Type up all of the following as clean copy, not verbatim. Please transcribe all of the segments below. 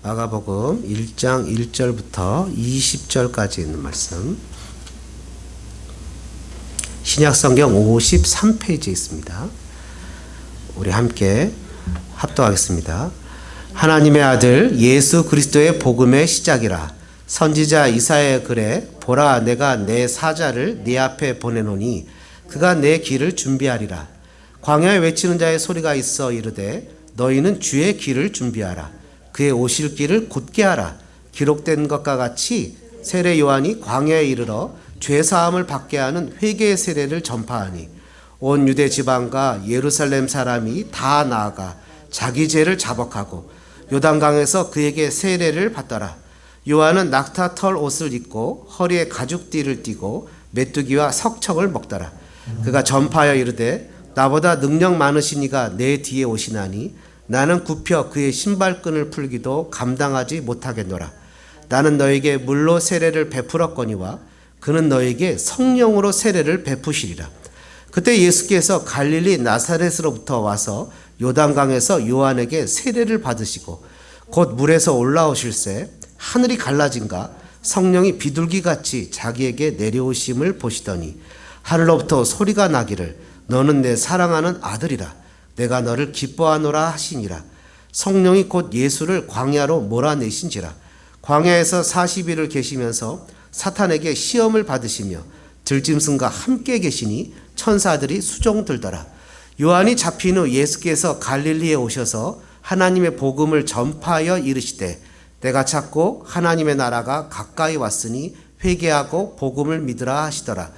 마가복음 1장 1절부터 20절까지 있는 말씀, 신약성경 53페이지에 있습니다. 우리 함께 합독하겠습니다. 하나님의 아들 예수 그리스도의 복음의 시작이라. 선지자 이사야의 글에 보라, 내가 내 사자를 네 앞에 보내노니 그가 내 길을 준비하리라. 광야에 외치는 자의 소리가 있어 이르되 너희는 주의 길을 준비하라. 그의 오실 길을 곧게 하라. 기록된 것과 같이 세례 요한이 광야에 이르러 죄사함을 받게 하는 회개의 세례를 전파하니 온 유대 지방과 예루살렘 사람이 다 나아가 자기 죄를 자복하고 요단강에서 그에게 세례를 받더라. 요한은 낙타털 옷을 입고 허리에 가죽띠를 띠고 메뚜기와 석청을 먹더라. 그가 전파하여 이르되 나보다 능력 많으신 이가 내 뒤에 오시나니 나는 굽혀 그의 신발끈을 풀기도 감당하지 못하겠노라. 나는 너에게 물로 세례를 베풀었거니와 그는 너에게 성령으로 세례를 베푸시리라. 그때 예수께서 갈릴리 나사렛으로부터 와서 요단강에서 요한에게 세례를 받으시고 곧 물에서 올라오실새 하늘이 갈라진가 성령이 비둘기같이 자기에게 내려오심을 보시더니 하늘로부터 소리가 나기를 너는 내 사랑하는 아들이라. 내가 너를 기뻐하노라 하시니라. 성령이 곧 예수를 광야로 몰아내신지라. 광야에서 40일을 계시면서 사탄에게 시험을 받으시며 들짐승과 함께 계시니 천사들이 수종 들더라. 요한이 잡힌 후 예수께서 갈릴리에 오셔서 하나님의 복음을 전파하여 이르시되 내가 찾고 하나님의 나라가 가까이 왔으니 회개하고 복음을 믿으라 하시더라.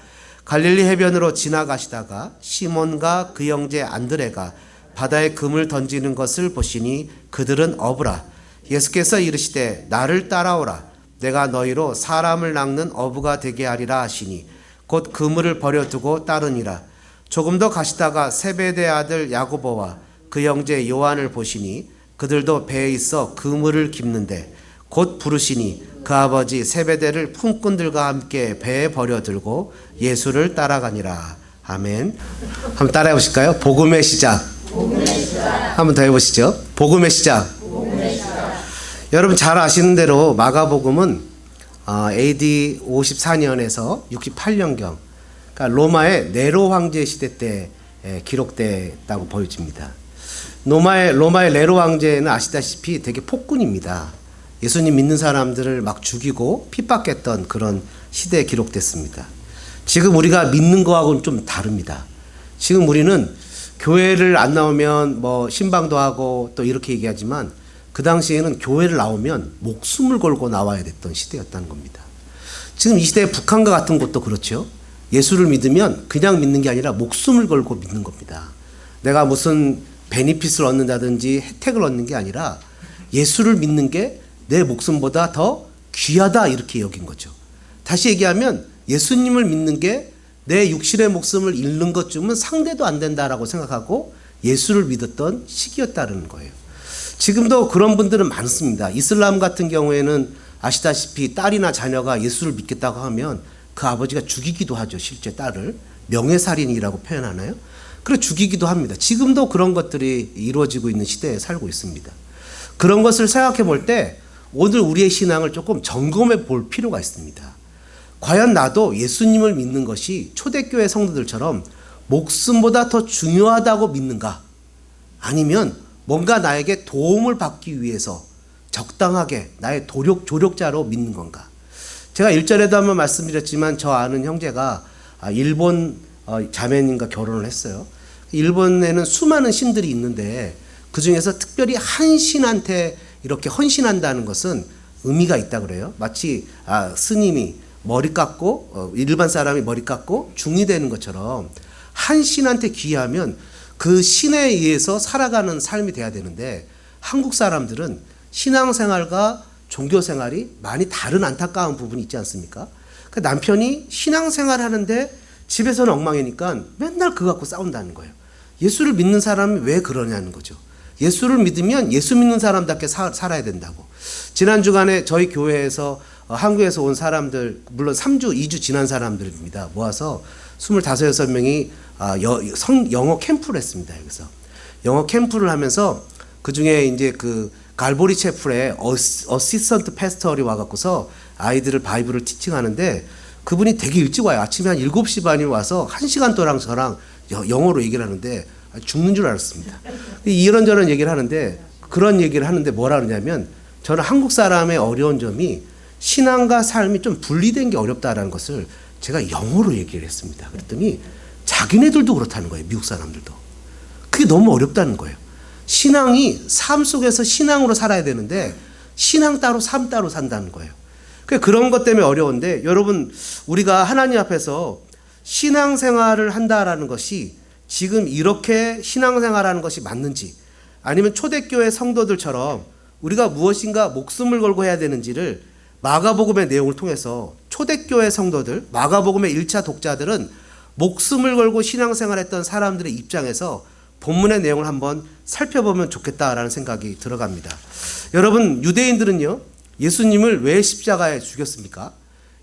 갈릴리 해변으로 지나가시다가 시몬과 그 형제 안드레가 바다에 금을 던지는 것을 보시니 그들은 어부라. 예수께서 이르시되 나를 따라오라. 내가 너희로 사람을 낚는 어부가 되게 하리라 하시니 곧 그물을 버려두고 따르니라. 조금 더 가시다가 세베대 아들 야고보와 그 형제 요한을 보시니 그들도 배에 있어 그물을 깁는데 곧 부르시니 그 아버지 세베대를 품꾼들과 함께 배에 버려들고 예수를 따라가니라. 아멘. 한번 따라해 보실까요? 복음의 시작. 한번 더 해보시죠. 복음의 시작. 여러분 잘 아시는 대로 마가복음은 AD 54년에서 68년경, 그러니까 로마의 네로 황제 시대 때 기록됐다고 보여집니다. 로마의 네로 황제는 아시다시피 되게 폭군입니다. 예수님 믿는 사람들을 막 죽이고 핍박했던 그런 시대에 기록됐습니다. 지금 우리가 믿는 거하고는 좀 다릅니다. 지금 우리는 교회를 안 나오면 뭐 신방도 하고 또 이렇게 얘기하지만 그 당시에는 교회를 나오면 목숨을 걸고 나와야 됐던 시대였다는 겁니다. 지금 이 시대의 북한과 같은 곳도 그렇죠. 예수를 믿으면 그냥 믿는 게 아니라 목숨을 걸고 믿는 겁니다. 내가 무슨 베니핏을 얻는다든지 혜택을 얻는 게 아니라 예수를 믿는 게 내 목숨보다 더 귀하다 이렇게 여긴 거죠. 다시 얘기하면 예수님을 믿는 게 내 육신의 목숨을 잃는 것쯤은 상대도 안 된다라고 생각하고 예수를 믿었던 시기였다는 거예요. 지금도 그런 분들은 많습니다. 이슬람 같은 경우에는 아시다시피 딸이나 자녀가 예수를 믿겠다고 하면 그 아버지가 죽이기도 하죠. 실제 딸을 명예살인이라고 표현하나요? 그래 죽이기도 합니다. 지금도 그런 것들이 이루어지고 있는 시대에 살고 있습니다. 그런 것을 생각해 볼 때 오늘 우리의 신앙을 조금 점검해 볼 필요가 있습니다. 과연 나도 예수님을 믿는 것이 초대교회 성도들처럼 목숨보다 더 중요하다고 믿는가? 아니면 뭔가 나에게 도움을 받기 위해서 적당하게 나의 조력자로 믿는 건가? 제가 1절에도 한번 말씀드렸지만 저 아는 형제가 일본 자매님과 결혼을 했어요. 일본에는 수많은 신들이 있는데 그 중에서 특별히 한 신한테 이렇게 헌신한다는 것은 의미가 있다 그래요. 마치 스님이 머리 깎고 일반 사람이 머리 깎고 중이 되는 것처럼 한 신한테 귀하면 그 신에 의해서 살아가는 삶이 돼야 되는데 한국 사람들은 신앙생활과 종교생활이 많이 다른 안타까운 부분이 있지 않습니까? 그 남편이 신앙생활 하는데 집에서는 엉망이니까 맨날 그거 갖고 싸운다는 거예요. 예수를 믿는 사람이 왜 그러냐는 거죠. 예수를 믿으면 예수 믿는 사람답게 살아야 된다고. 지난 주간에 저희 교회에서 한국에서 온 사람들, 물론 3주, 2주 지난 사람들입니다. 모아서 25, 6명이 영어 캠프를 했습니다. 여기서 영어 캠프를 하면서 그 중에 이제 그 갈보리 채플에 어시스턴트 패스터리 와갖고서 아이들을 바이블을 티칭하는데 그분이 되게 일찍 와요. 아침에 한 7시 반에 와서 1시간 동안 저랑 영어로 얘기를 하는데 죽는 줄 알았습니다. 이런저런 얘기를 하는데 그런 얘기를 하는데 뭐라 그러냐면 저는 한국 사람의 어려운 점이 신앙과 삶이 좀 분리된 게 어렵다라는 것을 제가 영어로 얘기를 했습니다. 그랬더니 자기네들도 그렇다는 거예요. 미국 사람들도. 그게 너무 어렵다는 거예요. 신앙이 삶 속에서 신앙으로 살아야 되는데 신앙 따로 삶 따로 산다는 거예요. 그런 것 때문에 어려운데 여러분 우리가 하나님 앞에서 신앙생활을 한다라는 것이 지금 이렇게 신앙생활하는 것이 맞는지 아니면 초대교회 성도들처럼 우리가 무엇인가 목숨을 걸고 해야 되는지를 마가복음의 내용을 통해서 초대교회 성도들 마가복음의 1차 독자들은 목숨을 걸고 신앙생활했던 사람들의 입장에서 본문의 내용을 한번 살펴보면 좋겠다라는 생각이 들어갑니다. 여러분 유대인들은요 예수님을 왜 십자가에 죽였습니까?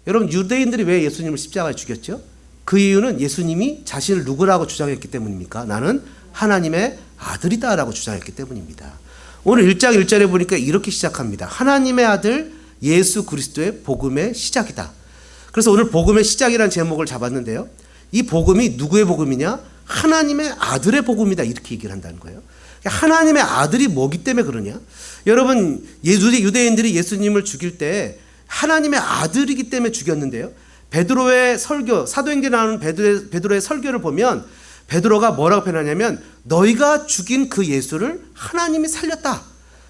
여러분 유대인들이 왜 예수님을 십자가에 죽였죠? 그 이유는 예수님이 자신을 누구라고 주장했기 때문입니까? 나는 하나님의 아들이다라고 주장했기 때문입니다. 오늘 1장 1절에 보니까 이렇게 시작합니다. 하나님의 아들 예수 그리스도의 복음의 시작이다. 그래서 오늘 복음의 시작이라는 제목을 잡았는데요. 이 복음이 누구의 복음이냐? 하나님의 아들의 복음이다. 이렇게 얘기를 한다는 거예요. 하나님의 아들이 뭐기 때문에 그러냐? 여러분 유대인들이 예수님을 죽일 때 하나님의 아들이기 때문에 죽였는데요. 베드로의 설교, 사도행전에 나오는 베드로의 설교를 보면 베드로가 뭐라고 표현하냐면 너희가 죽인 그 예수를 하나님이 살렸다.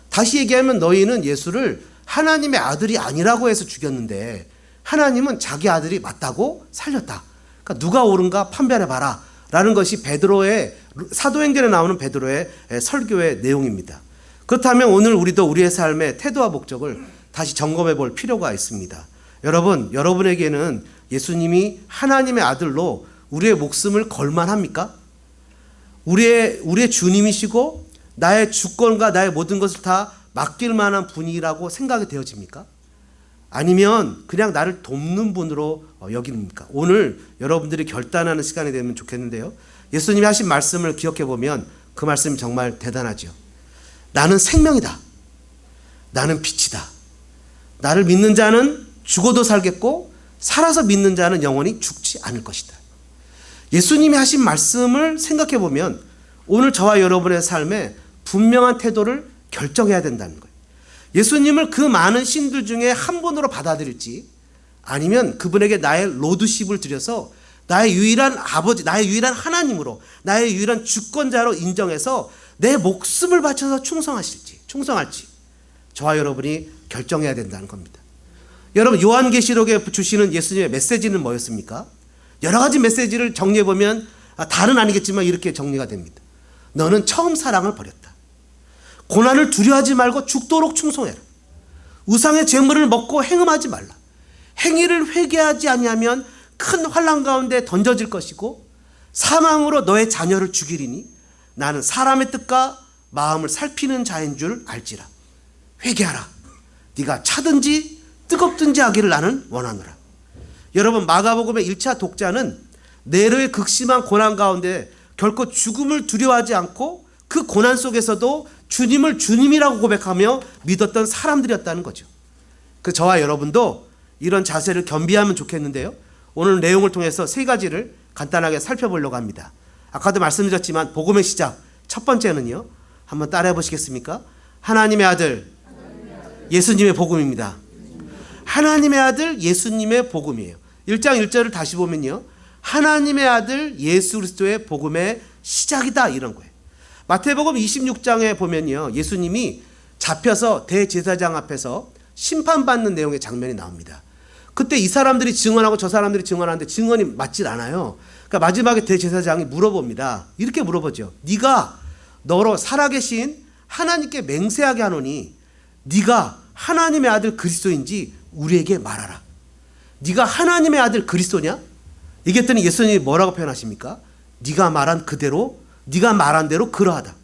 다시 얘기하면 너희는 예수를 하나님의 아들이 아니라고 해서 죽였는데 하나님은 자기 아들이 맞다고 살렸다. 그러니까 누가 옳은가 판별해봐라 라는 것이 베드로의 사도행전에 나오는 베드로의 설교의 내용입니다. 그렇다면 오늘 우리도 우리의 삶의 태도와 목적을 다시 점검해 볼 필요가 있습니다. 여러분에게는 예수님이 하나님의 아들로 우리의 목숨을 걸만합니까? 우리의 주님이시고 나의 주권과 나의 모든 것을 다 맡길 만한 분이라고 생각이 되어집니까? 아니면 그냥 나를 돕는 분으로 여깁니까? 오늘 여러분들이 결단하는 시간이 되면 좋겠는데요. 예수님이 하신 말씀을 기억해 보면 그 말씀이 정말 대단하죠. 나는 생명이다. 나는 빛이다. 나를 믿는 자는 죽어도 살겠고 살아서 믿는 자는 영원히 죽지 않을 것이다. 예수님이 하신 말씀을 생각해 보면 오늘 저와 여러분의 삶에 분명한 태도를 결정해야 된다는 거예요. 예수님을 그 많은 신들 중에 한 분으로 받아들일지 아니면 그분에게 나의 로드십을 드려서 나의 유일한 아버지, 나의 유일한 하나님으로 나의 유일한 주권자로 인정해서 내 목숨을 바쳐서 충성할지 저와 여러분이 결정해야 된다는 겁니다. 여러분 요한계시록에 주시는 예수님의 메시지는 뭐였습니까? 여러 가지 메시지를 정리해보면 다는 아니겠지만 이렇게 정리가 됩니다. 너는 처음 사랑을 버렸다. 고난을 두려워하지 말고 죽도록 충성해라. 우상의 재물을 먹고 행음하지 말라. 행위를 회개하지 아니하면 큰 환난 가운데 던져질 것이고 사망으로 너의 자녀를 죽이리니 나는 사람의 뜻과 마음을 살피는 자인 줄 알지라. 회개하라. 네가 차든지 뜨겁든지 하기를 나는 원하노라. 여러분 마가복음의 1차 독자는 네로의 극심한 고난 가운데 결코 죽음을 두려워하지 않고 그 고난 속에서도 주님을 주님이라고 고백하며 믿었던 사람들이었다는 거죠. 그 저와 여러분도 이런 자세를 겸비하면 좋겠는데요. 오늘 내용을 통해서 세 가지를 간단하게 살펴보려고 합니다. 아까도 말씀드렸지만 복음의 시작 첫 번째는요. 한번 따라해 보시겠습니까? 하나님의 아들 예수님의 복음입니다. 하나님의 아들 예수님의 복음이에요. 1장 1절을 다시 보면요. 하나님의 아들 예수 그리스도의 복음의 시작이다 이런 거예요. 마태복음 26장에 보면요. 예수님이 잡혀서 대제사장 앞에서 심판받는 내용의 장면이 나옵니다. 그때 이 사람들이 증언하고 저 사람들이 증언하는데 증언이 맞질 않아요. 그러니까 마지막에 대제사장이 물어봅니다. 이렇게 물어보죠. 네가 너로 살아계신 하나님께 맹세하게 하노니 네가 하나님의 아들 그리스도인지 우리에게 말하라. 네가 하나님의 아들 그리스도냐? 얘기했더니 예수님이 뭐라고 표현하십니까? 네가 말한 그대로 네가 말한 대로 그러하다.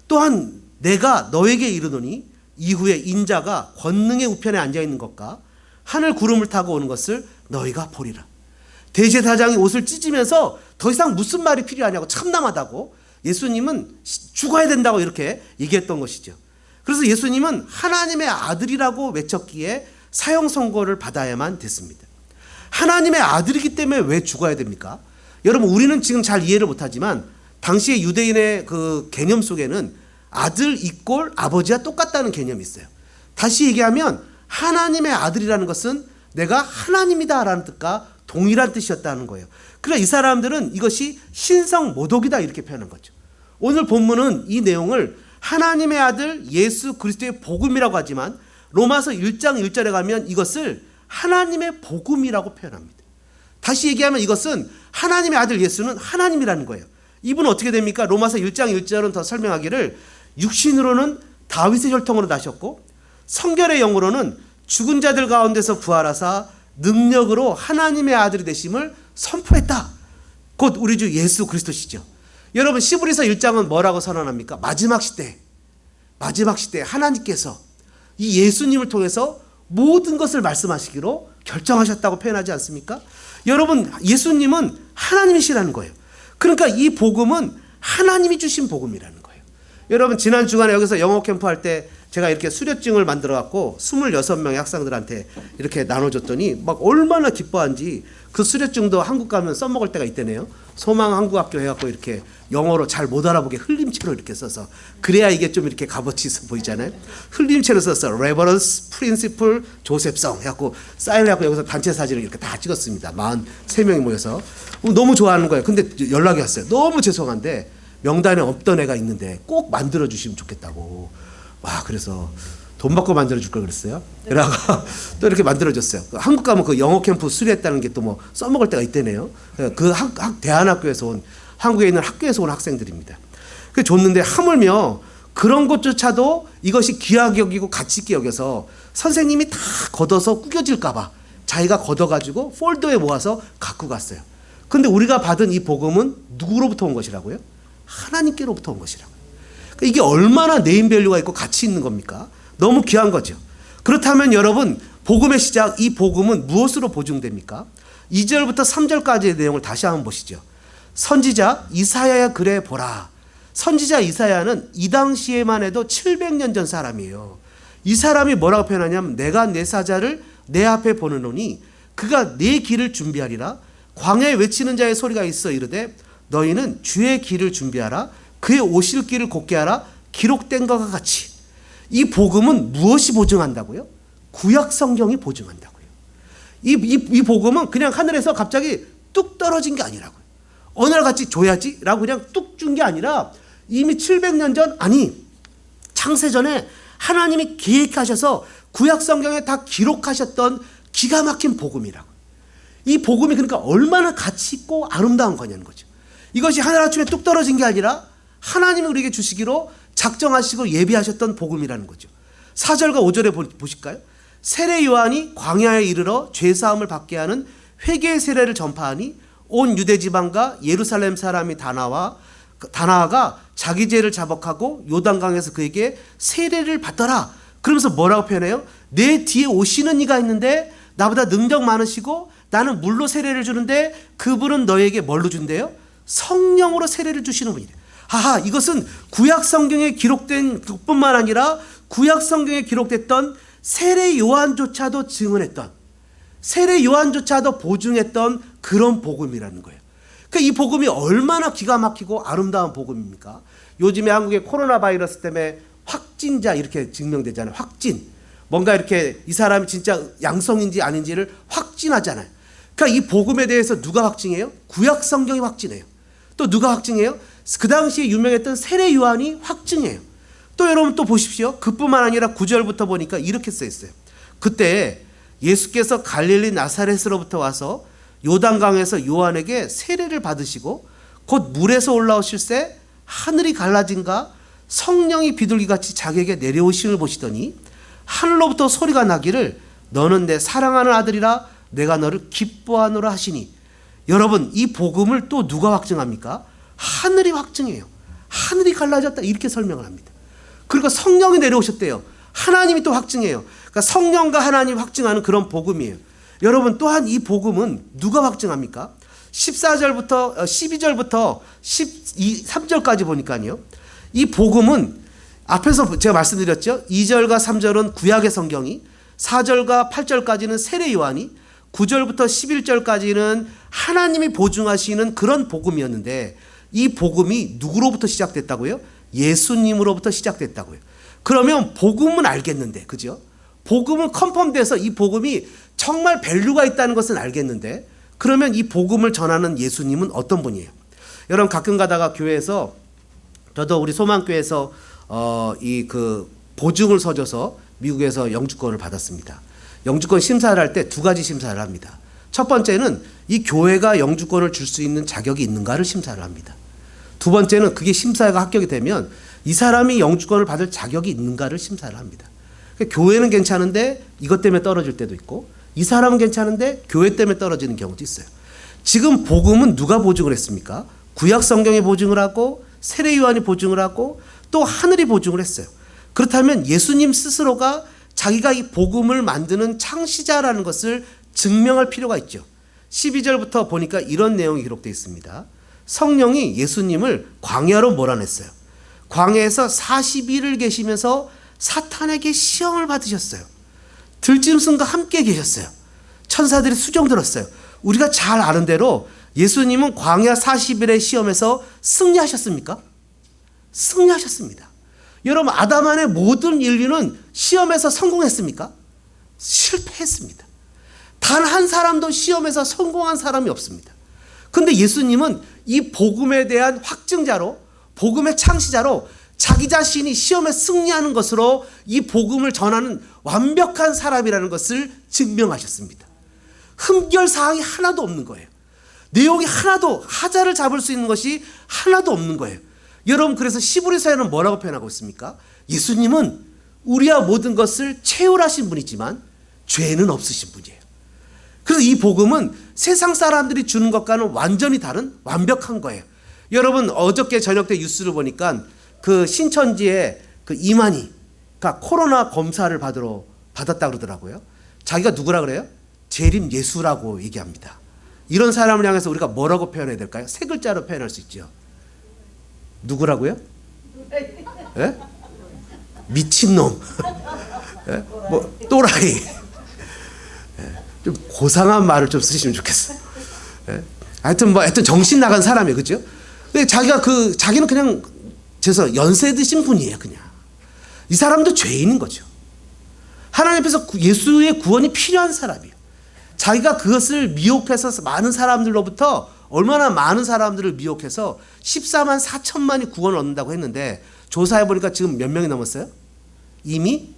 또한 내가 너에게 이르노니 이후에 인자가 권능의 우편에 앉아있는 것과 하늘 구름을 타고 오는 것을 너희가 보리라. 대제사장이 옷을 찢으면서 더 이상 무슨 말이 필요하냐고 참담하다고 예수님은 죽어야 된다고 이렇게 얘기했던 것이죠. 그래서 예수님은 하나님의 아들이라고 외쳤기에 사형 선고를 받아야만 됐습니다. 하나님의 아들이기 때문에 왜 죽어야 됩니까? 여러분, 우리는 지금 잘 이해를 못하지만 당시의 유대인의 그 개념 속에는 아들 이꼴 아버지와 똑같다는 개념이 있어요. 다시 얘기하면 하나님의 아들이라는 것은 내가 하나님이다 라는 뜻과 동일한 뜻이었다는 거예요. 그러니까 이 사람들은 이것이 신성모독이다 이렇게 표현한 거죠. 오늘 본문은 이 내용을 하나님의 아들 예수 그리스도의 복음이라고 하지만 로마서 1장 1절에 가면 이것을 하나님의 복음이라고 표현합니다. 다시 얘기하면 이것은 하나님의 아들 예수는 하나님이라는 거예요. 이분은 어떻게 됩니까? 로마서 1장 1절은 더 설명하기를 육신으로는 다윗의 혈통으로 나셨고 성결의 영으로는 죽은 자들 가운데서 부활하사 능력으로 하나님의 아들이 되심을 선포했다. 곧 우리 주 예수 그리스도시죠. 여러분, 시브리서 1장은 뭐라고 선언합니까? 마지막 시대 하나님께서 이 예수님을 통해서 모든 것을 말씀하시기로 결정하셨다고 표현하지 않습니까? 여러분, 예수님은 하나님이시라는 거예요. 그러니까 이 복음은 하나님이 주신 복음이라는 거예요. 여러분, 지난 주간에 여기서 영어 캠프 할 때 제가 이렇게 수료증을 만들어 갖고 26명의 학생들한테 이렇게 나눠줬더니 막 얼마나 기뻐한지 그 수료증도 한국 가면 써먹을 때가 있대네요. 소망 한국학교 해갖고 이렇게 영어로 잘 못 알아보게 흘림체로 이렇게 써서, 그래야 이게 좀 이렇게 값어치 있어 보이잖아요. 흘림체로 써서 레버런스 프린시플 조셉성 해갖고 사인해갖고 여기서 단체 사진을 이렇게 다 찍었습니다. 43명이 모여서. 너무 좋아하는 거예요. 근데 연락이 왔어요. 너무 죄송한데 명단에 없던 애가 있는데 꼭 만들어 주시면 좋겠다고. 와, 그래서 돈 받고 만들어줄 걸 그랬어요. 그래서 또 이렇게 만들어줬어요. 한국 가면 그 영어 캠프 수료했다는 게 또 뭐 써먹을 때가 있대네요. 그 대한학교에서 온, 한국에 있는 학교에서 온 학생들입니다. 그 줬는데 하물며 그런 것조차도 이것이 귀하게 여기고 가치 있게 여겨서 선생님이 다 걷어서 구겨질까봐 자기가 걷어가지고 폴더에 모아서 갖고 갔어요. 근데 우리가 받은 이 복음은 누구로부터 온 것이라고요? 하나님께로부터 온 것이라고요. 이게 얼마나 네임밸류가 있고 가치 있는 겁니까? 너무 귀한 거죠. 그렇다면 여러분, 복음의 시작, 이 복음은 무엇으로 보증됩니까? 2절부터 3절까지의 내용을 다시 한번 보시죠. 선지자 이사야의 글에 보라. 선지자 이사야는 이 당시에만 해도 700년 전 사람이에요. 이 사람이 뭐라고 표현하냐면, 내가 내 사자를 내 앞에 보내노니 그가 내 길을 준비하리라. 광야에 외치는 자의 소리가 있어 이르되 너희는 주의 길을 준비하라. 그의 오실 길을 곧게 하라. 기록된 것과 같이. 이 복음은 무엇이 보증한다고요? 구약 성경이 보증한다고요. 이 복음은 그냥 하늘에서 갑자기 뚝 떨어진 게 아니라고요. 어느 날 같이 줘야지 라고 그냥 뚝 준 게 아니라 이미 700년 전, 아니 창세전에 하나님이 계획하셔서 구약 성경에 다 기록하셨던 기가 막힌 복음이라고. 이 복음이 그러니까 얼마나 가치 있고 아름다운 거냐는 거죠. 이것이 하늘아침에 뚝 떨어진 게 아니라 하나님이 우리에게 주시기로 작정하시고 예비하셨던 복음이라는 거죠. 4절과 5절에 보실까요? 세례 요한이 광야에 이르러 죄사함을 받게 하는 회개의 세례를 전파하니 온 유대 지방과 예루살렘 사람이 다 나와가 자기 죄를 자복하고 요단강에서 그에게 세례를 받더라. 그러면서 뭐라고 표현해요? 내 뒤에 오시는 이가 있는데 나보다 능력 많으시고 나는 물로 세례를 주는데 그분은 너에게 뭘로 준대요? 성령으로 세례를 주시는 분이래요. 하하, 이것은 구약 성경에 기록된 것뿐만 아니라 구약 성경에 기록됐던 세례 요한조차도 증언했던, 세례 요한조차도 보증했던 그런 복음이라는 거예요. 그러니까 이 복음이 얼마나 기가 막히고 아름다운 복음입니까? 요즘에 한국에 코로나 바이러스 때문에 확진자 이렇게 증명되잖아요. 확진. 뭔가 이렇게 이 사람이 진짜 양성인지 아닌지를 확진하잖아요. 그러니까 이 복음에 대해서 누가 확증해요? 구약 성경이 확증해요. 또 누가 확증해요? 그 당시에 유명했던 세례 요한이 확증해요. 또 여러분 또 보십시오. 그뿐만 아니라 9절부터 보니까 이렇게 써 있어요. 그때 예수께서 갈릴리 나사렛으로부터 와서 요단강에서 요한에게 세례를 받으시고 곧 물에서 올라오실새 하늘이 갈라진가 성령이 비둘기같이 자기에게 내려오심을 보시더니 하늘로부터 소리가 나기를 너는 내 사랑하는 아들이라 내가 너를 기뻐하노라 하시니. 여러분, 이 복음을 또 누가 확증합니까? 하늘이 확증해요. 하늘이 갈라졌다 이렇게 설명을 합니다. 그리고 성령이 내려오셨대요. 하나님이 또 확증해요. 그러니까 성령과 하나님이 확증하는 그런 복음이에요. 여러분, 또한 이 복음은 누가 확증합니까? 12절부터 3절까지 보니까요. 이 복음은 앞에서 제가 말씀드렸죠. 2절과 3절은 구약의 성경이, 4절과 8절까지는 세례 요한이, 9절부터 11절까지는 하나님이 보증하시는 그런 복음이었는데, 이 복음이 누구로부터 시작됐다고요? 예수님으로부터 시작됐다고요. 그러면 복음은 알겠는데, 그죠? 복음은 컨펌돼서 이 복음이 정말 밸류가 있다는 것은 알겠는데, 그러면 이 복음을 전하는 예수님은 어떤 분이에요? 여러분, 가끔 가다가 교회에서, 저도 우리 소망교회에서 보증을 서줘서 미국에서 영주권을 받았습니다. 영주권 심사를 할 때 두 가지 심사를 합니다. 첫 번째는 이 교회가 영주권을 줄 수 있는 자격이 있는가를 심사를 합니다. 두 번째는 그게 심사가 합격이 되면 이 사람이 영주권을 받을 자격이 있는가를 심사를 합니다. 그러니까 교회는 괜찮은데 이것 때문에 떨어질 때도 있고, 이 사람은 괜찮은데 교회 때문에 떨어지는 경우도 있어요. 지금 복음은 누가 보증을 했습니까? 구약 성경이 보증을 하고, 세례 요한이 보증을 하고, 또 하늘이 보증을 했어요. 그렇다면 예수님 스스로가 자기가 이 복음을 만드는 창시자라는 것을 증명할 필요가 있죠. 12절부터 보니까 이런 내용이 기록되어 있습니다. 성령이 예수님을 광야로 몰아냈어요. 광야에서 40일을 계시면서 사탄에게 시험을 받으셨어요. 들짐승과 함께 계셨어요. 천사들이 수종 들었어요. 우리가 잘 아는 대로 예수님은 광야 40일의 시험에서 승리하셨습니까? 승리하셨습니다. 여러분, 아담 안의 모든 인류는 시험에서 성공했습니까? 실패했습니다. 단 한 사람도 시험에서 성공한 사람이 없습니다. 그런데 예수님은 이 복음에 대한 확증자로, 복음의 창시자로 자기 자신이 시험에 승리하는 것으로 이 복음을 전하는 완벽한 사람이라는 것을 증명하셨습니다. 흠결 사항이 하나도 없는 거예요. 내용이 하나도, 하자를 잡을 수 있는 것이 하나도 없는 거예요. 여러분, 그래서 시브리서에는 뭐라고 표현하고 있습니까? 예수님은 우리와 모든 것을 채울하신 분이지만 죄는 없으신 분이에요. 그래서 이 복음은 세상 사람들이 주는 것과는 완전히 다른 완벽한 거예요. 여러분, 어저께 저녁 때 뉴스를 보니까 그 신천지에 그 이만희가 코로나 검사를 받았다고 그러더라고요. 자기가 누구라 그래요? 재림 예수라고 얘기합니다. 이런 사람을 향해서 우리가 뭐라고 표현해야 될까요? 세 글자로 표현할 수 있죠. 누구라고요? 예? 미친놈. 예? 뭐 또라이. 예? 좀 고상한 말을 좀 쓰시면 좋겠어요. 예? 하여튼 정신 나간 사람이에요, 그죠? 근데 자기는 그냥 연세 드신 분이에요, 그냥. 이 사람도 죄인인 거죠. 하나님 앞에서 예수의 구원이 필요한 사람이에요. 자기가 그것을 미혹해서 많은 사람들로부터, 얼마나 많은 사람들을 미혹해서 14만 4천만이 구원을 얻는다고 했는데, 조사해보니까 지금 몇 명이 넘었어요? 이미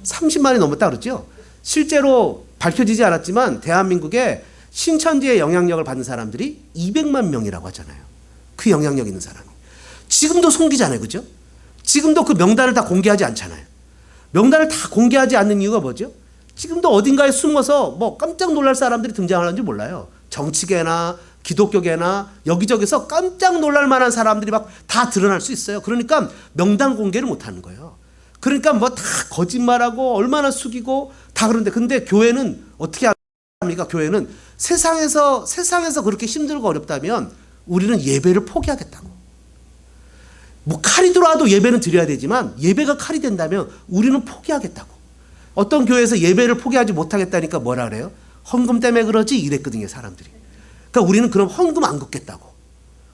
30만이 넘었다 그러죠. 실제로 밝혀지지 않았지만 대한민국에 신천지의 영향력을 받는 사람들이 200만 명이라고 하잖아요. 그 영향력 있는 사람이. 지금도 숨기잖아요, 그죠? 지금도 그 명단을 다 공개하지 않잖아요. 명단을 다 공개하지 않는 이유가 뭐죠? 지금도 어딘가에 숨어서 뭐 깜짝 놀랄 사람들이 등장하는지 몰라요. 정치계나 기독교계나 여기저기서 깜짝 놀랄 만한 사람들이 막 다 드러날 수 있어요. 그러니까 명단 공개를 못 하는 거예요. 그러니까 뭐 다 거짓말하고 얼마나 숙이고 다 그런데, 근데 교회는 어떻게 합니까? 교회는 세상에서 그렇게 힘들고 어렵다면 우리는 예배를 포기하겠다고. 뭐 칼이 들어와도 예배는 드려야 되지만 예배가 칼이 된다면 우리는 포기하겠다고. 어떤 교회에서 예배를 포기하지 못하겠다니까 뭐라 그래요? 헌금 때문에 그러지 이랬거든요, 사람들이. 그러니까 우리는 그럼 헌금 안 걷겠다고.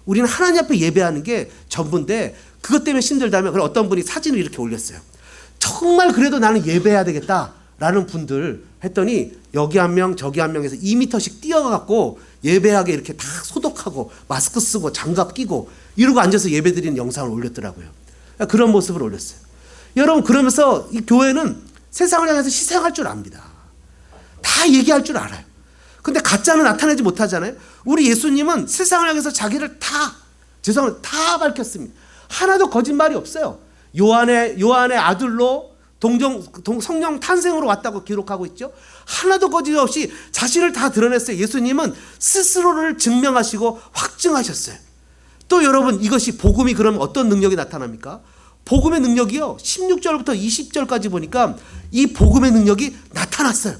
우리는 하나님 앞에 예배하는 게 전부인데 그것 때문에 힘들다면, 그럼 어떤 분이 사진을 이렇게 올렸어요. 정말 그래도 나는 예배해야 되겠다라는 분들 했더니 여기 한 명 저기 한 명에서 2m씩 뛰어가갖고 예배하게 이렇게 다 소독하고 마스크 쓰고 장갑 끼고 이러고 앉아서 예배 드리는 영상을 올렸더라고요. 그런 모습을 올렸어요. 여러분, 그러면서 이 교회는 세상을 향해서 희생할 줄 압니다. 다 얘기할 줄 알아요. 근데 가짜는 나타내지 못하잖아요. 우리 예수님은 세상을 향해서 자기를 다 밝혔습니다. 하나도 거짓말이 없어요. 요한의 아들로 성령 탄생으로 왔다고 기록하고 있죠. 하나도 거짓 없이 자신을 다 드러냈어요. 예수님은 스스로를 증명하시고 확증하셨어요. 또 여러분, 이것이 복음이 그럼 어떤 능력이 나타납니까? 복음의 능력이요, 16절부터 20절까지 보니까 이 복음의 능력이 나타났어요.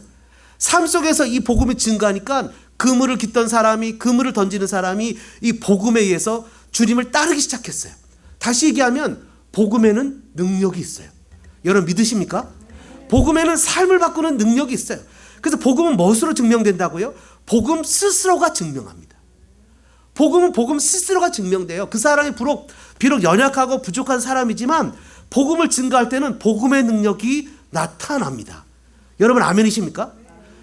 삶 속에서 이 복음이 증가하니까 그물을 깃던 사람이, 그물을 던지는 사람이 이 복음에 의해서 주님을 따르기 시작했어요. 다시 얘기하면 복음에는 능력이 있어요. 여러분 믿으십니까? 복음에는 삶을 바꾸는 능력이 있어요. 그래서 복음은 무엇으로 증명된다고요? 복음 스스로가 증명합니다. 복음은 복음 스스로가 증명돼요. 그 사람이 비록 연약하고 부족한 사람이지만 복음을 증거할 때는 복음의 능력이 나타납니다. 여러분 아멘이십니까?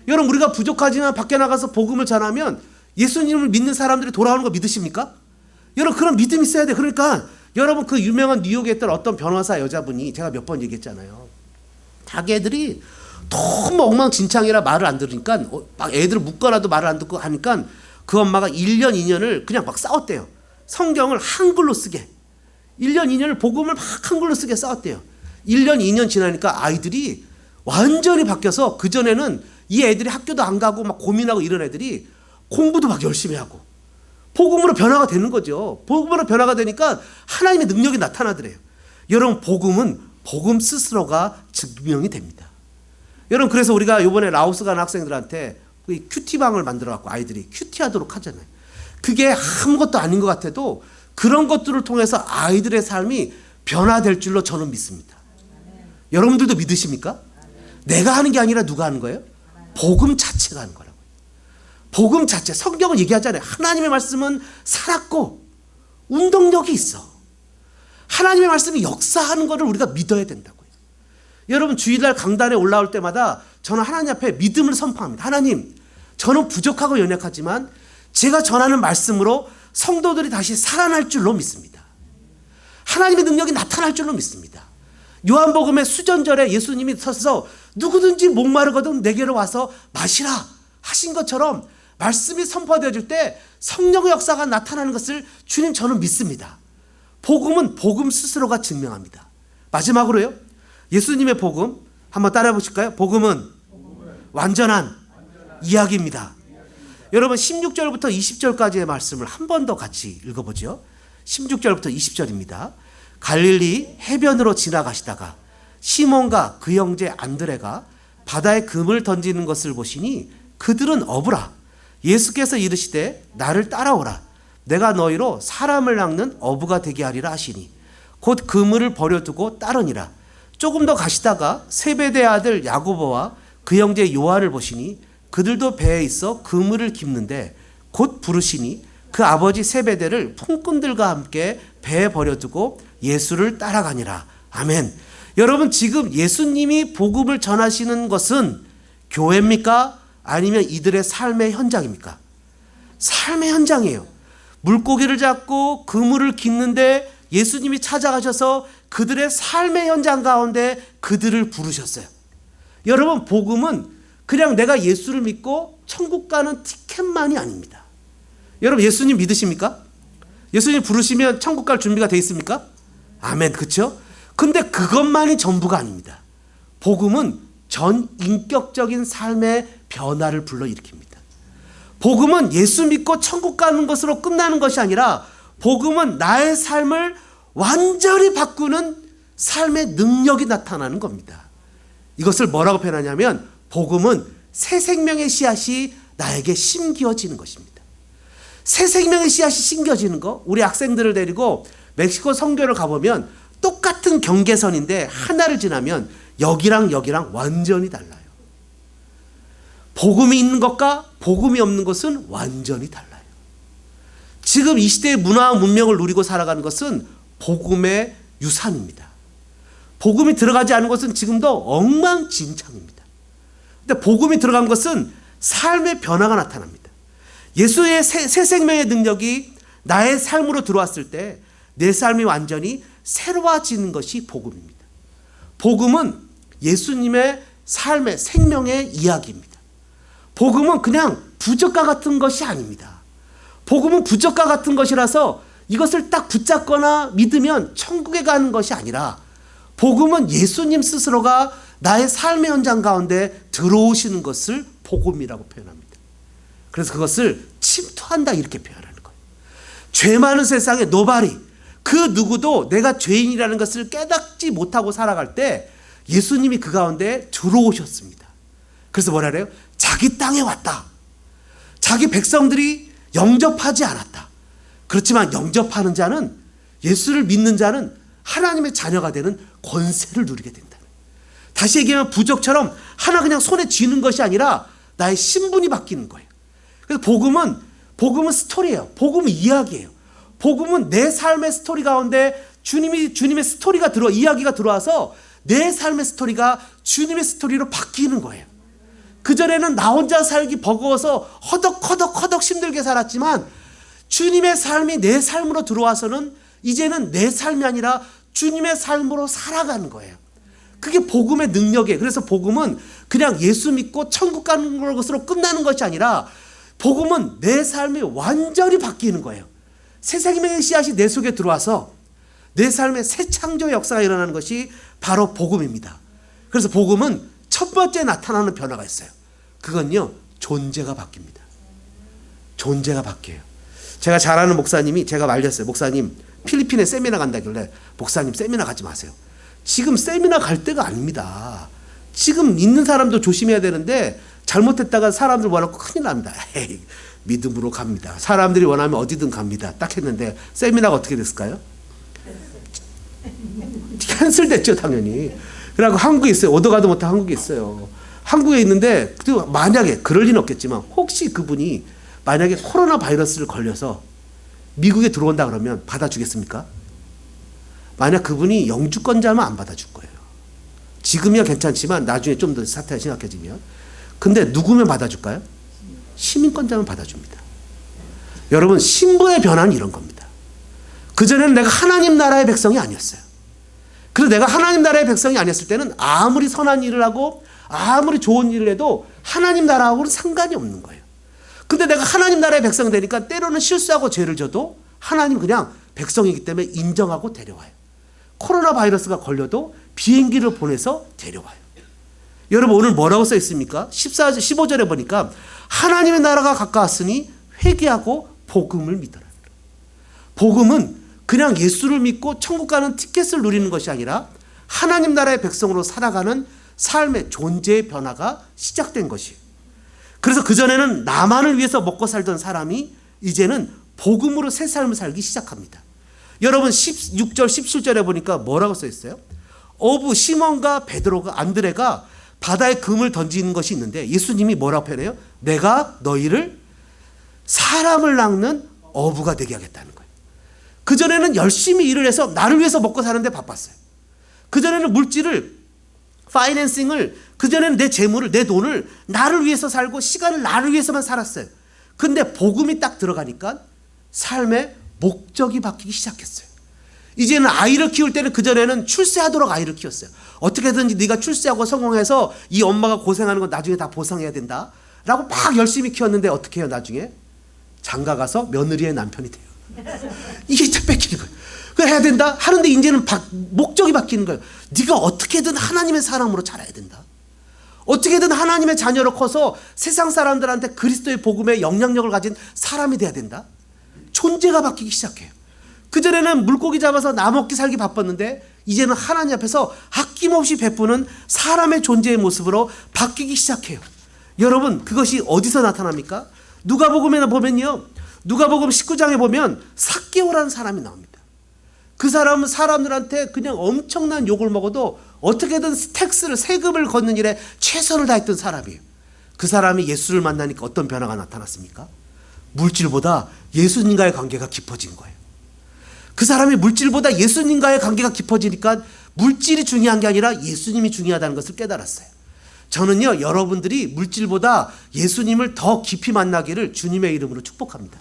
여러분 우리가 부족하지만 밖에 나가서 복음을 전하면 예수님을 믿는 사람들이 돌아오는 거 믿으십니까? 여러분 그런 믿음이 있어야 돼요. 그러니까 여러분 그 유명한 뉴욕에 있던 어떤 변호사 여자분이 제가 몇 번 얘기했잖아요. 자기 애들이 너무 엉망진창이라 말을 안 들으니까 막 애들을 묶어놔도 말을 안 듣고 하니까 그 엄마가 1년 2년을 그냥 막 싸웠대요. 성경을 한글로 쓰게. 1년 2년을 복음을 막 한글로 쓰게 싸웠대요. 1년 2년 지나니까 아이들이 완전히 바뀌어서 그전에는 이 애들이 학교도 안 가고 막 고민하고 이런 애들이 공부도 막 열심히 하고 복음으로 변화가 되는 거죠. 복음으로 변화가 되니까 하나님의 능력이 나타나더래요. 여러분 복음은 복음 스스로가 증명이 됩니다. 여러분 그래서 우리가 이번에 라오스 간 학생들한테 큐티방을 만들어 갖고 아이들이 큐티하도록 하잖아요. 그게 아무것도 아닌 것 같아도 그런 것들을 통해서 아이들의 삶이 변화될 줄로 저는 믿습니다. 여러분들도 믿으십니까? 내가 하는 게 아니라 누가 하는 거예요? 복음 자체가 하는 거라고요. 복음 자체. 성경은 얘기하잖아요. 하나님의 말씀은 살았고 운동력이 있어. 하나님의 말씀이 역사하는 것을 우리가 믿어야 된다고요. 여러분 주일날 강단에 올라올 때마다 저는 하나님 앞에 믿음을 선포합니다. 하나님, 저는 부족하고 연약하지만 제가 전하는 말씀으로 성도들이 다시 살아날 줄로 믿습니다. 하나님의 능력이 나타날 줄로 믿습니다. 요한복음의 수전절에 예수님이 서서 누구든지 목마르거든 내게로 와서 마시라 하신 것처럼 말씀이 선포되어질 때 성령의 역사가 나타나는 것을 주님 저는 믿습니다. 복음은 복음 스스로가 증명합니다. 마지막으로요. 예수님의 복음 한번 따라해 보실까요? 복음은 완전한 이야기입니다. 여러분 16절부터 20절까지의 말씀을 한 번 더 같이 읽어보죠. 16절부터 20절입니다. 갈릴리 해변으로 지나가시다가 시몬과 그 형제 안드레가 바다에 금을 던지는 것을 보시니 그들은 어부라. 예수께서 이르시되 나를 따라오라. 내가 너희로 사람을 낚는 어부가 되게 하리라 하시니 곧 그물을 버려두고 따르니라. 조금 더 가시다가 세베대 아들 야고보와 그 형제 요한을 보시니 그들도 배에 있어 그물을 깁는데 곧 부르시니 그 아버지 세베대를 품꾼들과 함께 배에 버려두고 예수를 따라가니라. 아멘. 여러분 지금 예수님이 복음을 전하시는 것은 교회입니까? 아니면 이들의 삶의 현장입니까? 삶의 현장이에요. 물고기를 잡고 그물을 깃는데 예수님이 찾아가셔서 그들의 삶의 현장 가운데 그들을 부르셨어요. 여러분 복음은 그냥 내가 예수를 믿고 천국 가는 티켓만이 아닙니다. 여러분 예수님 믿으십니까? 예수님 부르시면 천국 갈 준비가 돼 있습니까? 아멘. 그렇죠? 근데 그것만이 전부가 아닙니다. 복음은 전 인격적인 삶의 변화를 불러일으킵니다. 복음은 예수 믿고 천국 가는 것으로 끝나는 것이 아니라 복음은 나의 삶을 완전히 바꾸는 삶의 능력이 나타나는 겁니다. 이것을 뭐라고 표현하냐면 복음은 새 생명의 씨앗이 나에게 심겨지는 것입니다. 새 생명의 씨앗이 심겨지는 거, 우리 학생들을 데리고 멕시코 선교를 가보면 똑같은 경계선인데 하나를 지나면 여기랑 여기랑 완전히 달라요. 복음이 있는 것과 복음이 없는 것은 완전히 달라요. 지금 이 시대의 문화와 문명을 누리고 살아가는 것은 복음의 유산입니다. 복음이 들어가지 않은 것은 지금도 엉망진창입니다. 근데 복음이 들어간 것은 삶의 변화가 나타납니다. 예수의 새 생명의 능력이 나의 삶으로 들어왔을 때 내 삶이 완전히 새로워지는 것이 복음입니다. 복음은 예수님의 삶의 생명의 이야기입니다. 복음은 그냥 부적과 같은 것이 아닙니다. 복음은 부적과 같은 것이라서 이것을 딱 붙잡거나 믿으면 천국에 가는 것이 아니라 복음은 예수님 스스로가 나의 삶의 현장 가운데 들어오시는 것을 복음이라고 표현합니다. 그래서 그것을 침투한다 이렇게 표현하는 거예요. 죄 많은 세상에 nobody, 그 누구도 내가 죄인이라는 것을 깨닫지 못하고 살아갈 때 예수님이 그 가운데 들어오셨습니다. 그래서 뭐라 그래요? 자기 땅에 왔다. 자기 백성들이 영접하지 않았다. 그렇지만 영접하는 자는, 예수를 믿는 자는 하나님의 자녀가 되는 권세를 누리게 된다. 다시 얘기하면 부적처럼 하나 그냥 손에 쥐는 것이 아니라 나의 신분이 바뀌는 거예요. 그래서 복음은 스토리예요. 복음은 이야기예요. 복음은 내 삶의 스토리 가운데 주님의 스토리가 이야기가 들어와서 내 삶의 스토리가 주님의 스토리로 바뀌는 거예요. 그전에는 나 혼자 살기 버거워서 허덕허덕 힘들게 살았지만 주님의 삶이 내 삶으로 들어와서는 이제는 내 삶이 아니라 주님의 삶으로 살아가는 거예요. 그게 복음의 능력이에요. 그래서 복음은 그냥 예수 믿고 천국 가는 것으로 끝나는 것이 아니라 복음은 내 삶이 완전히 바뀌는 거예요. 새 생명의 씨앗이 내 속에 들어와서 내 삶의 새 창조의 역사가 일어나는 것이 바로 복음입니다. 그래서 복음은 첫 번째 나타나는 변화가 있어요. 그건요, 존재가 바뀝니다. 존재가 바뀌어요. 제가 잘 아는 목사님이 제가 말렸어요. 목사님, 필리핀에 세미나 간다길래 목사님 세미나 가지 마세요. 지금 세미나 갈 때가 아닙니다. 지금 있는 사람도 조심해야 되는데 잘못했다가 사람들 원하고 큰일 납니다. 에이, 믿음으로 갑니다. 사람들이 원하면 어디든 갑니다. 딱 했는데 세미나가 어떻게 됐을까요? 캔슬됐죠, 당연히. 그래갖고 한국에 있어요. 오도 가도 못한 한국에 있어요. 한국에 있는데 만약에 그럴 리는 없겠지만 혹시 그분이 만약에 코로나 바이러스를 걸려서 미국에 들어온다 그러면 받아주겠습니까? 만약 그분이 영주권자면 안 받아줄 거예요. 지금이야 괜찮지만 나중에 좀 더 사태가 심각해지면. 근데 누구면 받아줄까요? 시민권자면 받아줍니다. 여러분, 신분의 변화는 이런 겁니다. 그전에는 내가 하나님 나라의 백성이 아니었어요. 그래서 내가 하나님 나라의 백성이 아니었을 때는 아무리 선한 일을 하고 아무리 좋은 일을 해도 하나님 나라하고는 상관이 없는 거예요. 근데 내가 하나님 나라의 백성이 되니까 때로는 실수하고 죄를 져도 하나님 그냥 백성이기 때문에 인정하고 데려와요. 코로나 바이러스가 걸려도 비행기를 보내서 데려와요. 여러분, 오늘 뭐라고 써 있습니까? 15절에 보니까 하나님의 나라가 가까웠으니 회개하고 복음을 믿어라. 복음은 그냥 예수를 믿고 천국 가는 티켓을 누리는 것이 아니라 하나님 나라의 백성으로 살아가는 삶의 존재의 변화가 시작된 것이에요. 그래서 그전에는 나만을 위해서 먹고 살던 사람이 이제는 복음으로 새 삶을 살기 시작합니다. 여러분, 16절 17절에 보니까 뭐라고 써 있어요? 어부 시몬과 베드로가 안드레가 바다에 금을 던지는 것이 있는데 예수님이 뭐라고 표현해요? 내가 너희를 사람을 낚는 어부가 되게 하겠다는 거예요. 그전에는 열심히 일을 해서 나를 위해서 먹고 사는데 바빴어요. 그전에는 물질을 파이낸싱을 그전에는 내 재물을 내 돈을 나를 위해서 살고 시간을 나를 위해서만 살았어요. 근데 복음이 딱 들어가니까 삶의 목적이 바뀌기 시작했어요. 이제는 아이를 키울 때는 그전에는 출세하도록 아이를 키웠어요. 어떻게든지 네가 출세하고 성공해서 이 엄마가 고생하는 거 나중에 다 보상해야 된다 라고 막 열심히 키웠는데 어떻게 해요? 나중에 장가 가서 며느리의 남편이 돼요. 이게 다 뺏기는 거예요. 그걸 해야 된다 하는데 이제는 목적이 바뀌는 거예요. 네가 어떻게든 하나님의 사람으로 자라야 된다. 어떻게든 하나님의 자녀로 커서 세상 사람들한테 그리스도의 복음의 영향력을 가진 사람이 돼야 된다. 존재가 바뀌기 시작해요. 그전에는 물고기 잡아서 나 먹기 살기 바빴는데 이제는 하나님 앞에서 아낌없이 베푸는 사람의 존재의 모습으로 바뀌기 시작해요. 여러분, 그것이 어디서 나타납니까? 누가복음에 보면요, 누가복음 19장에 보면 삭개오라는 사람이 나옵니다. 그 사람은 사람들한테 그냥 엄청난 욕을 먹어도 어떻게든 세금을 걷는 일에 최선을 다했던 사람이에요. 그 사람이 예수를 만나니까 어떤 변화가 나타났습니까? 물질보다 예수님과의 관계가 깊어진 거예요. 그 사람이 물질보다 예수님과의 관계가 깊어지니까 물질이 중요한 게 아니라 예수님이 중요하다는 것을 깨달았어요. 저는요, 여러분들이 물질보다 예수님을 더 깊이 만나기를 주님의 이름으로 축복합니다.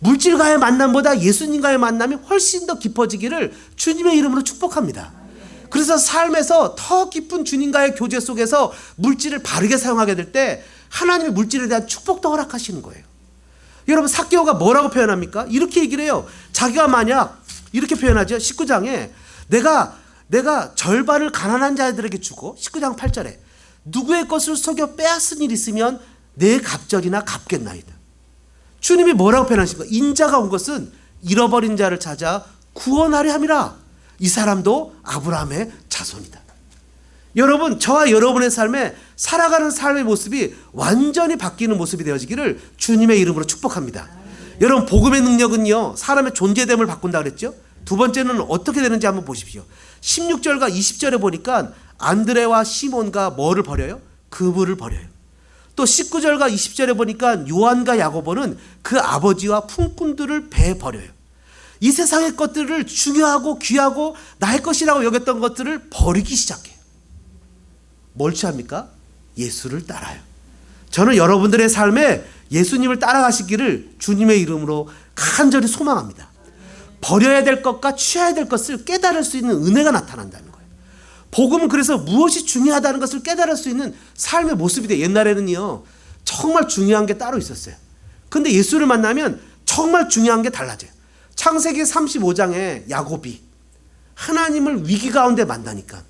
물질과의 만남보다 예수님과의 만남이 훨씬 더 깊어지기를 주님의 이름으로 축복합니다. 그래서 삶에서 더 깊은 주님과의 교제 속에서 물질을 바르게 사용하게 될 때 하나님의 물질에 대한 축복도 허락하시는 거예요. 여러분, 삭개오가 뭐라고 표현합니까? 이렇게 얘기를 해요. 자기가 만약 이렇게 표현하죠. 19장에 내가 절반을 가난한 자들에게 주고 19장 8절에 누구의 것을 속여 빼앗은 일 있으면 내 갑절이나 갚겠나이다. 주님이 뭐라고 표현하십니까? 인자가 온 것은 잃어버린 자를 찾아 구원하려 함이라. 이 사람도 아브라함의 자손이다. 여러분, 저와 여러분의 삶에 살아가는 삶의 모습이 완전히 바뀌는 모습이 되어지기를 주님의 이름으로 축복합니다. 여러분, 복음의 능력은요, 사람의 존재됨을 바꾼다 그랬죠? 두 번째는 어떻게 되는지 한번 보십시오. 16절과 20절에 보니까 안드레와 시몬과 뭐를 버려요? 그물을 버려요. 또 19절과 20절에 보니까 요한과 야고보는 그 아버지와 품꾼들을 배에 버려요. 이 세상의 것들을 중요하고 귀하고 나의 것이라고 여겼던 것들을 버리기 시작해요. 뭘 취합니까? 예수를 따라요. 저는 여러분들의 삶에 예수님을 따라가시기를 주님의 이름으로 간절히 소망합니다. 버려야 될 것과 취해야 될 것을 깨달을 수 있는 은혜가 나타난다는 거예요. 복음은 그래서 무엇이 중요하다는 것을 깨달을 수 있는 삶의 모습이 돼요. 옛날에는요, 정말 중요한 게 따로 있었어요. 근데 예수를 만나면 정말 중요한 게 달라져요. 창세기 35장에 야곱이 하나님을 위기 가운데 만나니까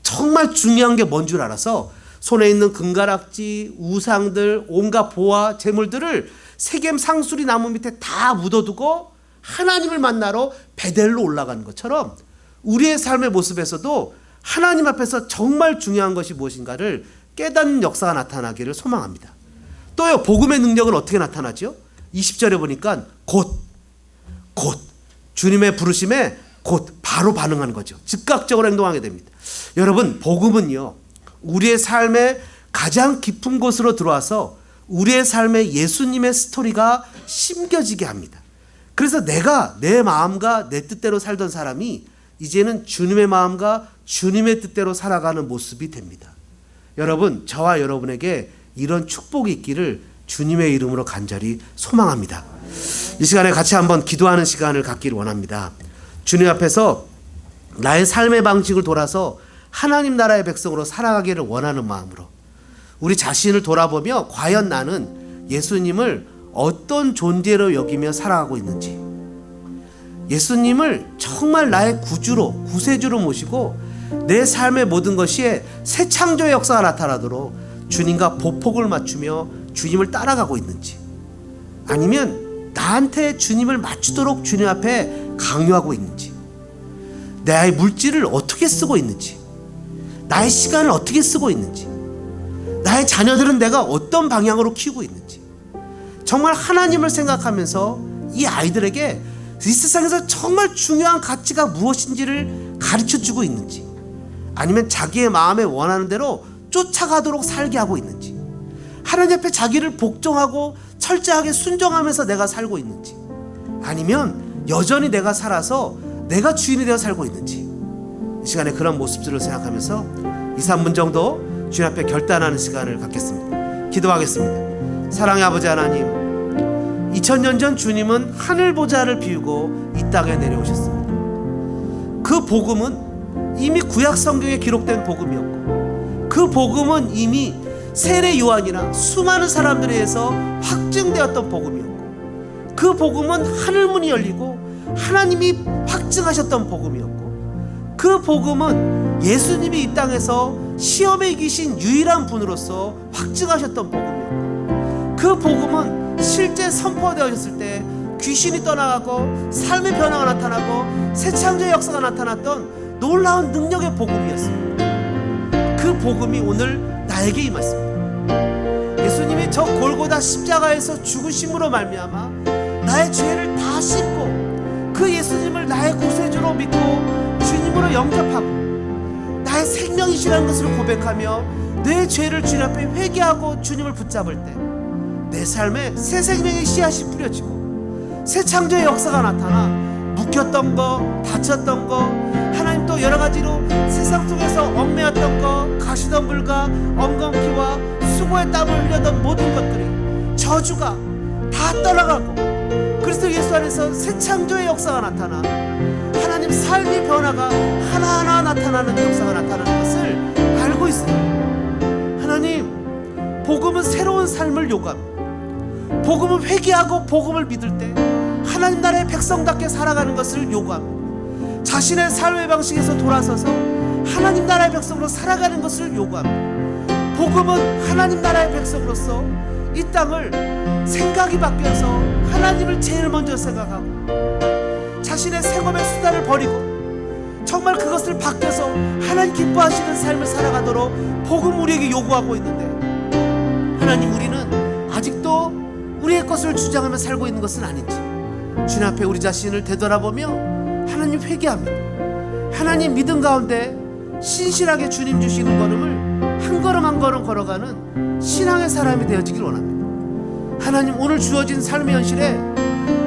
정말 중요한 게 뭔 줄 알아서 손에 있는 금가락지, 우상들, 온갖 보화, 재물들을 세겜 상수리 나무 밑에 다 묻어두고 하나님을 만나러 베델로 올라가는 것처럼 우리의 삶의 모습에서도 하나님 앞에서 정말 중요한 것이 무엇인가를 깨닫는 역사가 나타나기를 소망합니다. 또요, 복음의 능력은 어떻게 나타나죠? 20절에 보니까 곧 주님의 부르심에 곧 바로 반응하는 거죠. 즉각적으로 행동하게 됩니다. 여러분, 복음은요, 우리의 삶의 가장 깊은 곳으로 들어와서 우리의 삶에 예수님의 스토리가 심겨지게 합니다. 그래서 내가 내 마음과 내 뜻대로 살던 사람이 이제는 주님의 마음과 주님의 뜻대로 살아가는 모습이 됩니다. 여러분, 저와 여러분에게 이런 축복이 있기를 주님의 이름으로 간절히 소망합니다. 이 시간에 같이 한번 기도하는 시간을 갖기를 원합니다. 주님 앞에서 나의 삶의 방식을 돌아서 하나님 나라의 백성으로 살아가기를 원하는 마음으로 우리 자신을 돌아보며 과연 나는 예수님을 어떤 존재로 여기며 살아가고 있는지, 예수님을 정말 나의 구주로, 구세주로 모시고 내 삶의 모든 것이 새 창조의 역사가 나타나도록 주님과 보폭을 맞추며 주님을 따라가고 있는지, 아니면 나한테 주님을 맞추도록 주님 앞에 강요하고 있는지, 나의 물질을 어떻게 쓰고 있는지, 나의 시간을 어떻게 쓰고 있는지, 나의 자녀들은 내가 어떤 방향으로 키우고 있는지, 정말 하나님을 생각하면서 이 아이들에게 이 세상에서 정말 중요한 가치가 무엇인지를 가르쳐주고 있는지, 아니면 자기의 마음에 원하는 대로 쫓아가도록 살게 하고 있는지, 하나님 앞에 자기를 복종하고 철저하게 순종하면서 내가 살고 있는지, 아니면 여전히 내가 살아서 내가 주인이 되어 살고 있는지, 이 시간에 그런 모습들을 생각하면서 2, 3분 정도 주님 앞에 결단하는 시간을 갖겠습니다. 기도하겠습니다. 사랑의 아버지 하나님, 2000년 전 주님은 하늘 보좌를 비우고 이 땅에 내려오셨습니다. 그 복음은 이미 구약 성경에 기록된 복음이었고, 그 복음은 이미 세례 요한이나 수많은 사람들에 의해서 확증되었던 복음이었고, 그 복음은 하늘문이 열리고 하나님이 확증하셨던 복음이었고, 그 복음은 예수님이 이 땅에서 시험에 이기신 유일한 분으로서 확증하셨던 복음이었고, 그 복음은 실제 선포되어졌을 때 귀신이 떠나가고 삶의 변화가 나타나고 새 창조의 역사가 나타났던 놀라운 능력의 복음이었습니다. 그 복음이 오늘 나에게 임했습니다. 예수님이 저 골고다 십자가에서 죽으심으로 말미암아 나의 죄를 다 씻고 그 예수님을 나의 구세주로 믿고 주님으로 영접하고 나의 생명이시라는 것을 고백하며 내 죄를 주님 앞에 회개하고 주님을 붙잡을 때 내 삶에 새 생명의 씨앗이 뿌려지고 새 창조의 역사가 나타나 묵혔던 거, 다쳤던 거, 하나님 또 여러 가지로 세상 속에서 얽매였던 거, 가시덤불과 엉겅퀴와 수고의 땀을 흘렸던 모든 것들이 저주가 다 떠나가고 그리스도 예수 안에서 새 창조의 역사가 나타나 하나님 삶의 변화가 하나하나 나타나는 역사가 나타나는 것을 알고 있습니다. 하나님, 복음은 새로운 삶을 요구합니다. 복음을 회개하고 복음을 믿을 때 하나님 나라의 백성답게 살아가는 것을 요구합니다. 자신의 삶의 방식에서 돌아서서 하나님 나라의 백성으로 살아가는 것을 요구합니다. 복음은 하나님 나라의 백성으로서 이 땅을 생각이 바뀌어서 하나님을 제일 먼저 생각하고 자신의 생업의 수단을 버리고 정말 그것을 바뀌어서 하나님 기뻐하시는 삶을 살아가도록 복음 우리에게 요구하고 있는데, 하나님, 우리는 아직도 우리의 것을 주장하며 살고 있는 것은 아닌지 주님 앞에 우리 자신을 되돌아보며 하나님 회개합니다. 하나님 믿음 가운데 신실하게 주님 주시는 걸음을 한 걸음 한 걸음 걸어가는 신앙의 사람이 되어지길 원합니다. 하나님, 오늘 주어진 삶의 현실에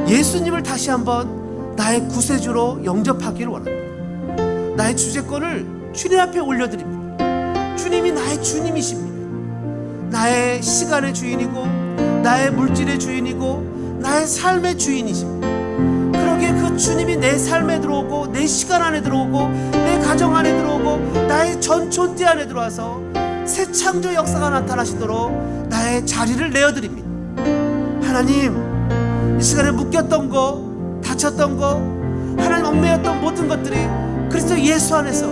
예수님을 다시 한번 나의 구세주로 영접하기를 원합니다. 나의 주제권을 주님 앞에 올려드립니다. 주님이 나의 주님이십니다. 나의 시간의 주인이고 나의 물질의 주인이고 나의 삶의 주인이십니다. 그러기에 그 주님이 내 삶에 들어오고 내 시간 안에 들어오고 내 가정 안에 들어오고 나의 전 존재 안에 들어와서 새 창조 역사가 나타나시도록 나의 자리를 내어드립니다. 하나님, 이 시간에 묶였던 거, 다쳤던 거, 하나님 얽매였던 모든 것들이 그리스도 예수 안에서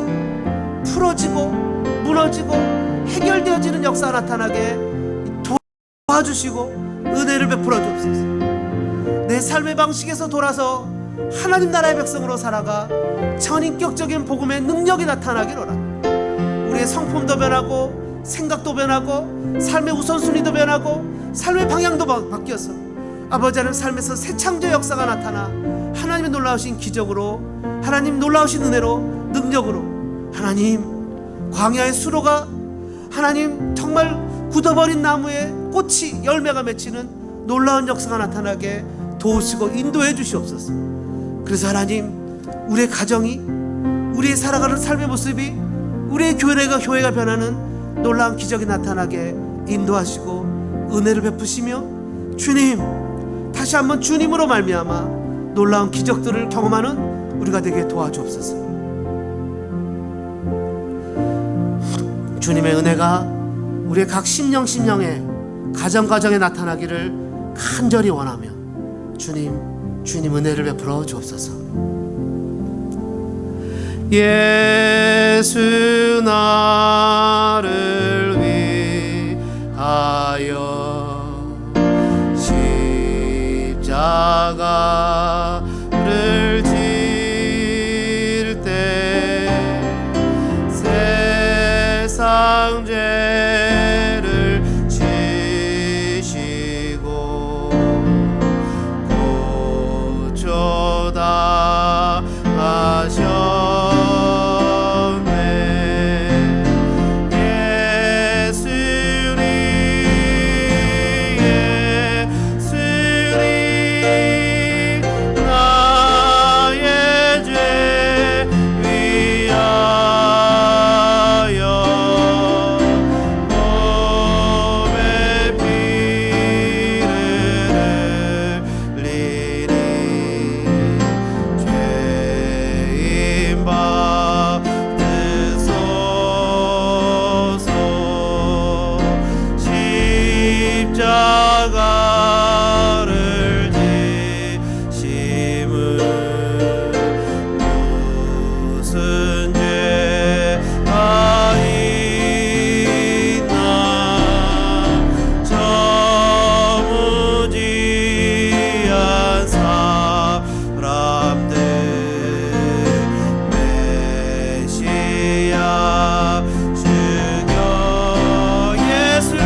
풀어지고 무너지고 해결되어지는 역사가 나타나게 도와주시고 은혜를 베풀어 주옵소서. 내 삶의 방식에서 돌아서 하나님 나라의 백성으로 살아가 전인격적인 복음의 능력이 나타나기를 원합니다. 우리의 성품도 변하고 생각도 변하고 삶의 우선순위도 변하고 삶의 방향도 바뀌어서 아버지 하나님 삶에서 새 창조 역사가 나타나 하나님의 놀라우신 기적으로, 하나님 놀라우신 은혜로, 능력으로 하나님 광야의 수로가 하나님 정말 굳어버린 나무에 꽃이 열매가 맺히는 놀라운 역사가 나타나게 도우시고 인도해 주시옵소서. 그래서 하나님, 우리의 가정이, 우리의 살아가는 삶의 모습이, 우리의 교회가 변하는 놀라운 기적이 나타나게 인도하시고 은혜를 베푸시며 주님, 다시 한번 주님으로 말미암아 놀라운 기적들을 경험하는 우리가 되게 도와주옵소서. 주님의 은혜가 우리의 각 심령에 가정에 나타나기를 간절히 원하며 주님 은혜를 베풀어 주옵소서. 예수 나를 위하여 십자가를 질 때 세상 죄를 지시고 고쳐다 하셨네. 예수님 나의 죄 위하여 몸에 피를 흘리니 죄인 받으소서. 십자가를 지심은 무슨 죄가 있나. 저 무지한 사람들 메시아 죽여 예수님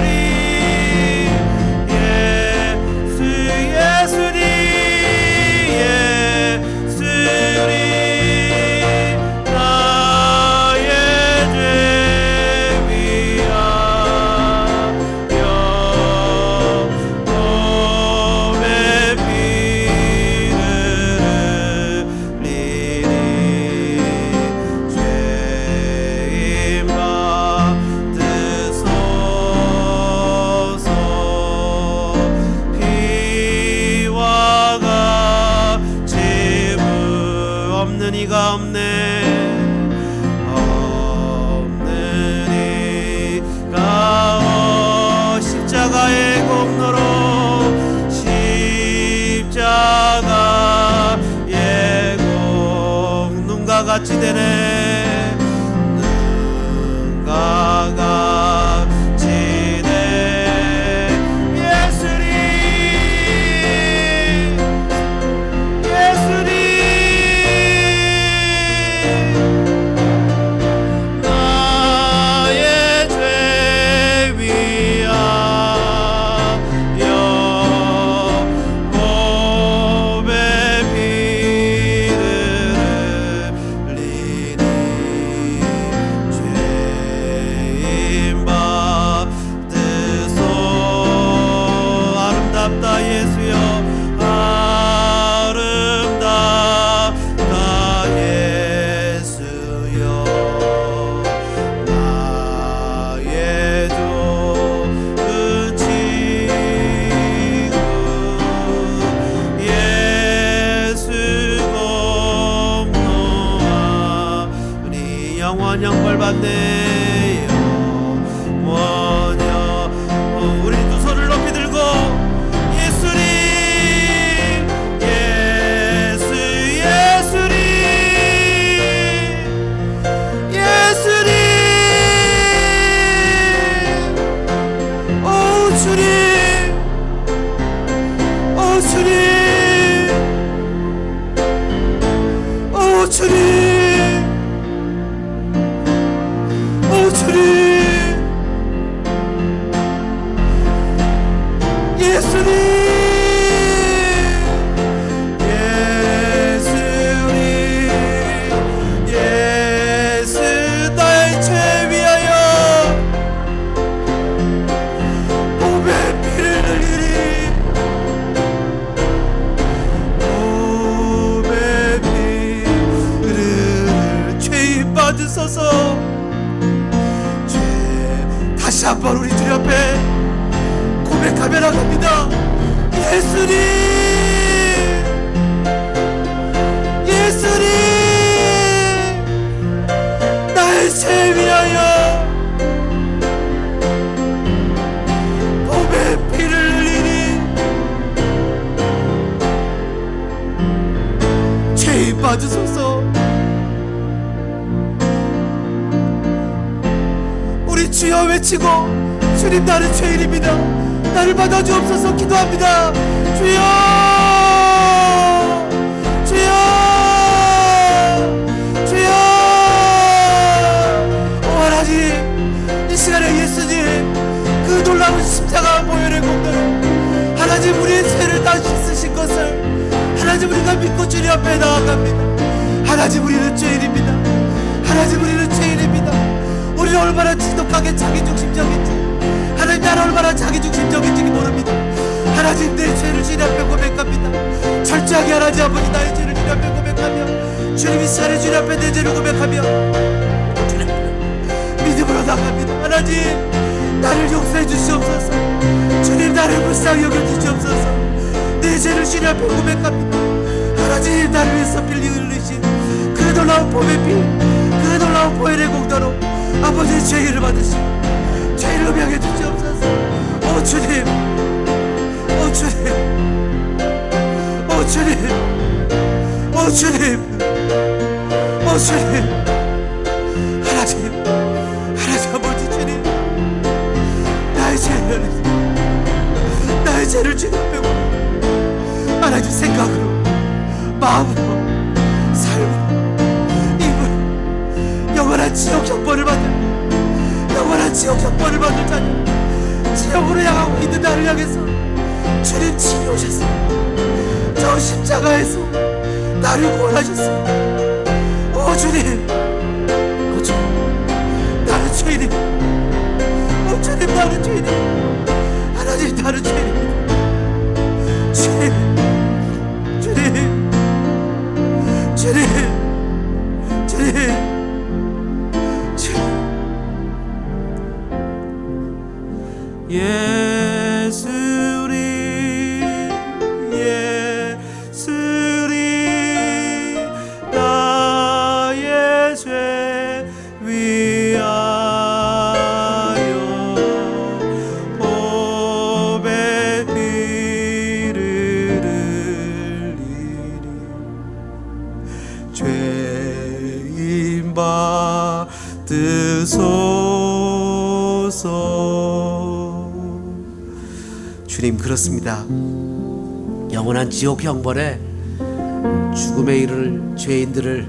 나의 죄 위하여 몸에 피를 흘리니 죄인 받으소서. 피와 같이 없는 이가 없네. 없는 이가 십자가의 공로로 십자가의 공로가 같이 되네. 눈과 같이 돼. 예수님 나의 죄 위하여 몸에 피를 흘리니 주님, 오 주님, 오 주님, 예수님, 다시 한번 우리 주님 앞에 고백하며 나갑니다. 예수님, 예수님, 나의 죄 위하여 몸에 피를 흘리니 죄인 받으소서. 주여 외치고, 주님 나는 죄인입니다, 나를 받아주옵소서 기도합니다. 주여, 주여, 주여. 오 하나님, 이 시간에 예수님 그 놀라운 십자가 보혈의 공로로 하나님 우리의 죄를 다 씻으신 것을 하나님 우리가 믿고 주님 앞에 나아갑니다. 하나님 우리는 죄인입니다. 하나님 우리는 죄인입니다. 우리는 얼마나 지독하게 자기중심적인지, 하나님 나는 얼마나 자기중심적인지 모릅니다. 하나님 내 죄를 주님 앞에 고백합니다. 철저하게 하나님 아버지 나의 죄를 주님 앞에 고백하며, 주님 이 시간에 주님 앞에 내 죄를 고백하며 주님 믿음으로 나갑니다. 하나님 나를 용서해 주시옵소서. 주님 나를 불쌍히 여겨 주시옵소서. 내 죄를 주님 앞에 고백합니다. 하나님 나를 위해서 빌리 흘리신 그 놀라운 보혈의 피, 그 놀라운 보혈의 공로로 아버지의 죄를 받으시고 죄를 음양해 주시옵소서. 오 주님, 오 주님, 오 주님, 오 주님, 오 주님, 하나님, 하나님 아버지 주님, 나의 죄를, 나의 죄를 주님 앞에 하나님 생각으로, 마음으로, 삶으로, 입으로 영원한 지옥 형벌을 받을, 영원한 지옥 형벌을 받을 자녀, 지옥으로 향하고 있는 나를 향해서 주님 친히 오셨습니다. 저 십자가에서 나를 구원하셨습니다. 오 주님, 오 주님, 나는 죄인입니다. 오 주님, 나는 죄인입니다. 하나님 나는 죄인입니다. 주님, 주님, 주님, 주님, 예수리, 예수리, 나의 죄 위하여 보배 피를 흘리니 죄인 받으소서. 주님 그렇습니다. 영원한 지옥 형벌에 죽음에 이를 죄인들을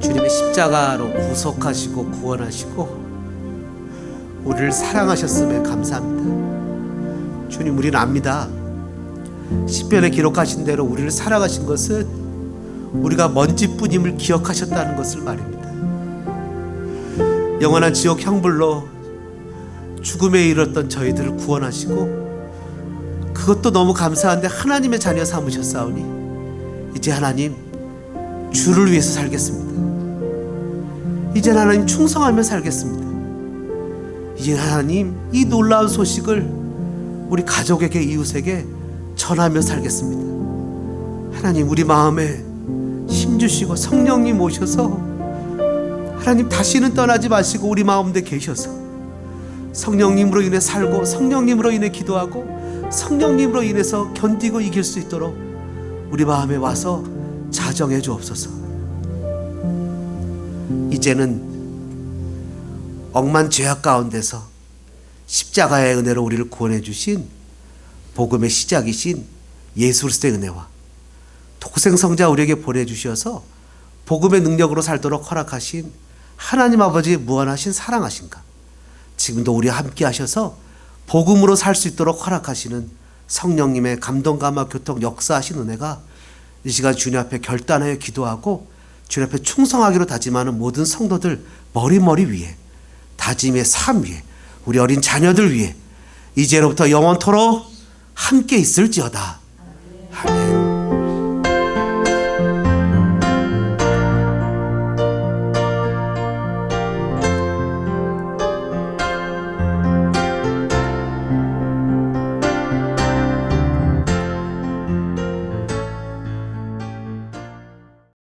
주님의 십자가로 구속하시고 구원하시고 우리를 사랑하셨음에 감사합니다. 주님 우리는 압니다. 시편에 기록하신 대로 우리를 사랑하신 것은 우리가 먼지뿐임을 기억하셨다는 것을 말입니다. 영원한 지옥 형벌로 죽음에 이르렀던 저희들을 구원하시고 그것도 너무 감사한데 하나님의 자녀 삼으셨사오니 이제 하나님 주를 위해서 살겠습니다. 이제 하나님 충성하며 살겠습니다. 이제 하나님 이 놀라운 소식을 우리 가족에게 이웃에게 전하며 살겠습니다. 하나님 우리 마음에 힘주시고 성령님 오셔서 하나님 다시는 떠나지 마시고 우리 마음에 계셔서 성령님으로 인해 살고 성령님으로 인해 기도하고 성령님으로 인해서 견디고 이길 수 있도록 우리 마음에 와서 자정해 주옵소서. 이제는 억만 죄악 가운데서 십자가의 은혜로 우리를 구원해 주신 복음의 시작이신 예수 그리스도의 은혜와 독생성자 우리에게 보내주셔서 복음의 능력으로 살도록 허락하신 하나님 아버지의 무한하신 사랑하신가, 지금도 우리와 함께 하셔서 복음으로 살 수 있도록 허락하시는 성령님의 감동, 감화, 교통, 역사하신 은혜가 이 시간 주님 앞에 결단하여 기도하고 주님 앞에 충성하기로 다짐하는 모든 성도들 머리 위에, 다짐의 삶 위에, 우리 어린 자녀들 위에 이제로부터 영원토록 함께 있을지어다. 아멘.